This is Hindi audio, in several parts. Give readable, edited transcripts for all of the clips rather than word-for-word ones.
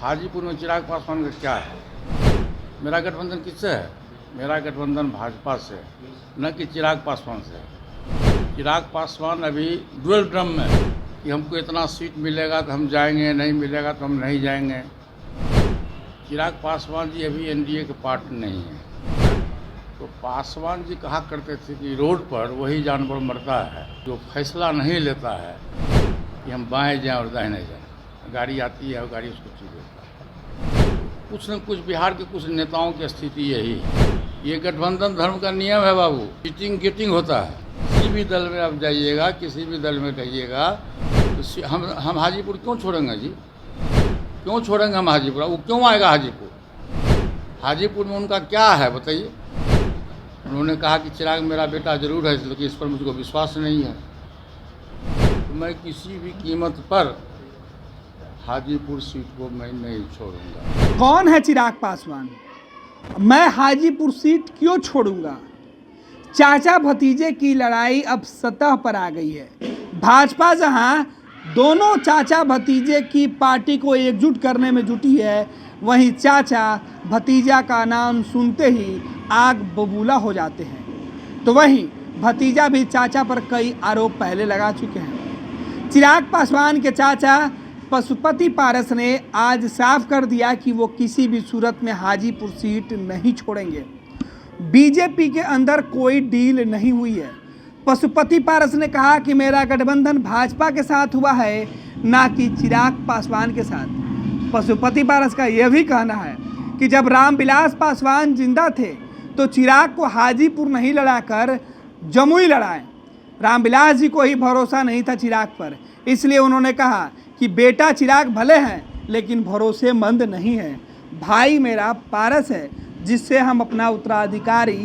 हाजीपुर में चिराग पासवान का क्या है? मेरा गठबंधन किससे है? मेरा गठबंधन भाजपा से, न कि चिराग पासवान से। चिराग पासवान अभी डुअल ड्रम में कि हमको इतना सीट मिलेगा तो हम जाएंगे, नहीं मिलेगा तो हम नहीं जाएंगे। चिराग पासवान जी अभी एनडीए के पार्ट नहीं है। तो पासवान जी कहा करते थे कि रोड पर वही जानवर मरता है जो फैसला नहीं लेता है कि हम बाएं जाएं और दाहिने जाएं। गाड़ी आती है और गाड़ी उसको छू देता है। कुछ न कुछ बिहार के कुछ नेताओं की स्थिति यही है। ये गठबंधन धर्म का नियम है बाबू। चीटिंग गेटिंग होता है। किसी भी दल में आप जाइएगा, किसी भी दल में रहिएगा, तो हम हाजीपुर क्यों छोड़ेंगे जी? क्यों छोड़ेंगे हम हाजीपुर? वो क्यों आएगा हाजीपुर? हाजीपुर में उनका क्या है बताइए? उन्होंने कहा कि चिराग मेरा बेटा जरूर है, लेकिन इस पर मुझको विश्वास नहीं है। तो मैं किसी भी कीमत पर हाजीपुर सीट को मैं नहीं छोड़ूंगा। कौन है चिराग पासवान? मैं हाजीपुर सीट क्यों छोड़ूंगा? चाचा भतीजे की लड़ाई अब सतह पर आ गई है। भाजपा जहां दोनों चाचा भतीजे की पार्टी को एकजुट करने में जुटी है, वहीं चाचा भतीजा का नाम सुनते ही आग बबूला हो जाते हैं। तो वहीं भतीजा भी चाचा पर कई आरोप पहले लगा चुके हैं। चिराग पासवान के चाचा पशुपति पारस ने आज साफ कर दिया कि वो किसी भी सूरत में हाजीपुर सीट नहीं छोड़ेंगे। बीजेपी के अंदर कोई डील नहीं हुई है। पशुपति पारस ने कहा कि मेरा गठबंधन भाजपा के साथ हुआ है, ना कि चिराग पासवान के साथ। पशुपति पारस का यह भी कहना है कि जब रामविलास पासवान जिंदा थे तो चिराग को हाजीपुर नहीं लड़ाकर जमुई लड़ाएं। रामविलास जी को ही भरोसा नहीं था चिराग पर, इसलिए उन्होंने कहा कि बेटा चिराग भले हैं लेकिन भरोसेमंद नहीं है। भाई मेरा पारस है जिससे हम अपना उत्तराधिकारी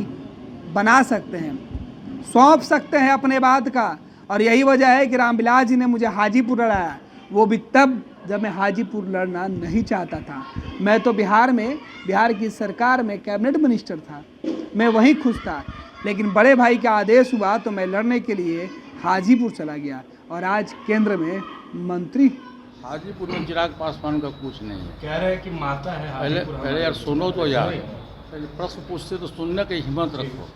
बना सकते हैं, सौंप सकते हैं अपने बात का। और यही वजह है कि रामविलास जी ने मुझे हाजीपुर लड़ाया, वो भी तब जब मैं हाजीपुर लड़ना नहीं चाहता था। मैं तो बिहार की सरकार में कैबिनेट मिनिस्टर था, मैं वहीं खुश था। लेकिन बड़े भाई का आदेश हुआ तो मैं लड़ने के लिए हाजीपुर चला गया और आज केंद्र में मंत्री। हाजीपुर में चिराग पासवान का कुछ नहीं है। कह रहे हैं कि माता है पहले यार सुनो तो यार, पहले प्रश्न पूछते तो सुनने की हिम्मत रखो।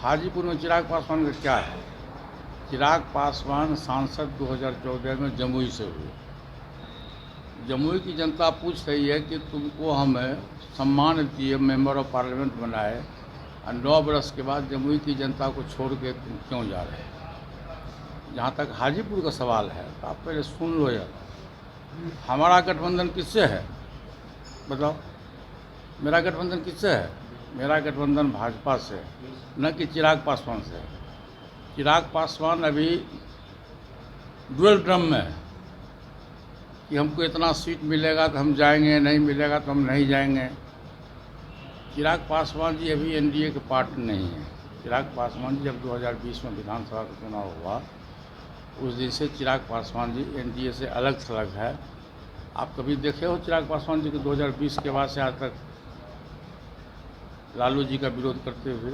हाजीपुर में चिराग पासवान का क्या है? चिराग पासवान सांसद 2014 में जमुई से हुए। जमुई की जनता पूछ रही है कि तुमको हमें सम्मान दिए, मेंबर ऑफ पार्लियामेंट बनाए, और 9 बरस के बाद जमुई की जनता को छोड़ के तुम क्यों जा रहे हैं? जहाँ तक हाजीपुर का सवाल है तो आप पहले सुन लो यार। हमारा गठबंधन किससे है बताओ? मेरा गठबंधन किससे है? मेरा गठबंधन भाजपा से, न कि चिराग पासवान से। चिराग पासवान अभी डुअल ड्रम में कि हमको इतना सीट मिलेगा तो हम जाएंगे, नहीं मिलेगा तो हम नहीं जाएंगे। चिराग पासवान जी अभी एनडीए के पार्ट नहीं है। चिराग पासवान जी जब 2020 में विधानसभा का चुनाव हुआ, उस दिन से चिराग पासवान जी एनडीए से अलग थलग है। आप कभी देखे हो चिराग पासवान जी को 2020 के बाद से आज तक लालू जी का विरोध करते हुए,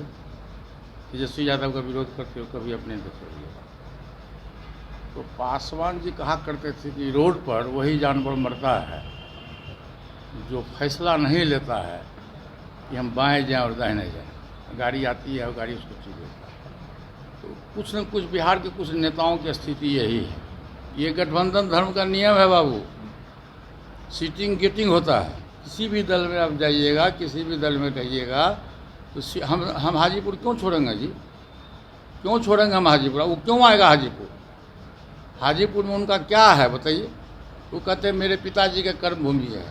तेजस्वी यादव का विरोध करते हुए कभी अपने देखे हुए? तो पासवान जी कहा करते थे कि रोड पर वही जानवर मरता है जो फैसला नहीं लेता है कि हम बाएं जाएं और दाहिने जाएं। गाड़ी आती है और गाड़ी उसको छू देता है। तो कुछ न कुछ बिहार के कुछ नेताओं की स्थिति यही है। ये गठबंधन धर्म का नियम है बाबू। चीटिंग गेटिंग होता है। किसी भी दल में आप जाइएगा, किसी भी दल में रहिएगा, तो हम हाजीपुर क्यों छोड़ेंगे जी? क्यों छोड़ेंगे हम हाजीपुर? वो क्यों आएगा हाजीपुर? हाजीपुर में उनका क्या है बताइए? वो कहते हैं मेरे पिताजी का कर्म भूमि है।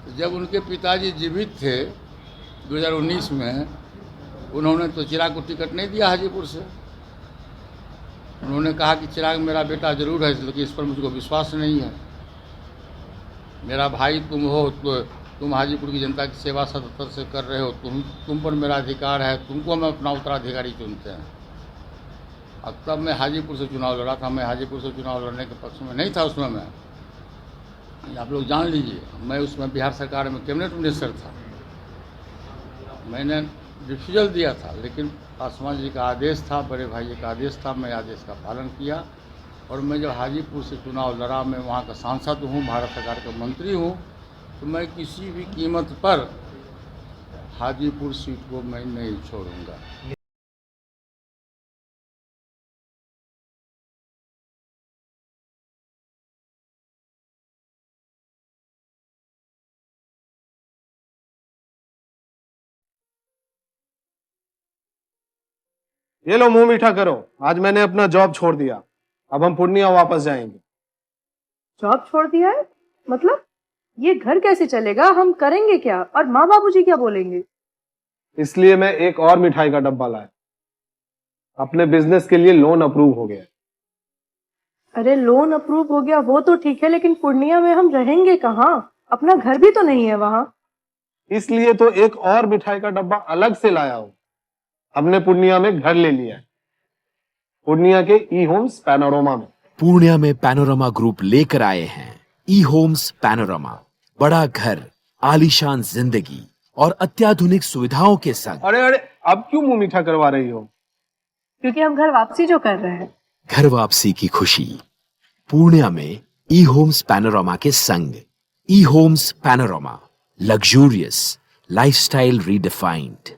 तो जब उनके पिताजी जीवित थे 2019 में, उन्होंने तो चिराग को टिकट नहीं दिया हाजीपुर से। उन्होंने कहा कि चिराग मेरा बेटा जरूर है, लेकिन इस पर मुझको विश्वास नहीं है। मेरा भाई तुम हो, तो तुम हाजीपुर की जनता की सेवा 77 से कर रहे हो, तुम पर मेरा अधिकार है, तुमको हम अपना उत्तराधिकारी चुनते हैं। अब तब मैं हाजीपुर से चुनाव लड़ा था। मैं हाजीपुर से चुनाव लड़ने के पक्ष में नहीं था उस समय मैं, आप लोग जान लीजिए। मैं उसमें बिहार सरकार में कैबिनेट मिनिस्टर था। मैंने रिफ्यूजल दिया था, लेकिन पासवान जी का आदेश था, बड़े भाई का आदेश था, मैं आदेश का पालन किया और मैं जब हाजीपुर से चुनाव लड़ा, मैं वहाँ का सांसद हूँ, भारत सरकार का मंत्री हूँ, तो मैं किसी भी कीमत पर हाजीपुर सीट को मैं नहीं छोड़ूंगा। ये लो मुंह मीठा करो, आज मैंने अपना जॉब छोड़ दिया, अब हम पूर्णिया वापस जाएंगे। जॉब छोड़ दिया है? मतलब ये घर कैसे चलेगा? हम करेंगे क्या? और माँ बाबूजी क्या बोलेंगे? इसलिए मैं एक और मिठाई का डब्बा लाया, अपने बिजनेस के लिए लोन अप्रूव हो गया। अरे लोन अप्रूव हो गया वो तो ठीक है, लेकिन पूर्णिया में हम रहेंगे कहाँ? अपना घर भी तो नहीं है वहाँ। इसलिए तो एक और मिठाई का डब्बा अलग से लाया हूं। हमने पूर्णिया में घर ले लिया है, पूर्णिया के ई होम्स पैनोरमा में। पूर्णिया में पैनोरमा ग्रुप लेकर आए हैं ई होम्स पैनोरमा, बड़ा घर, आलीशान जिंदगी और अत्याधुनिक सुविधाओं के संग। अरे अरे, अब क्यों मुंह मीठा करवा रही हो? क्योंकि हम घर वापसी जो कर रहे हैं। घर वापसी की खुशी पूर्णिया में ई होम्स पैनोरमा के संग। E homes panorama, luxurious lifestyle redefined.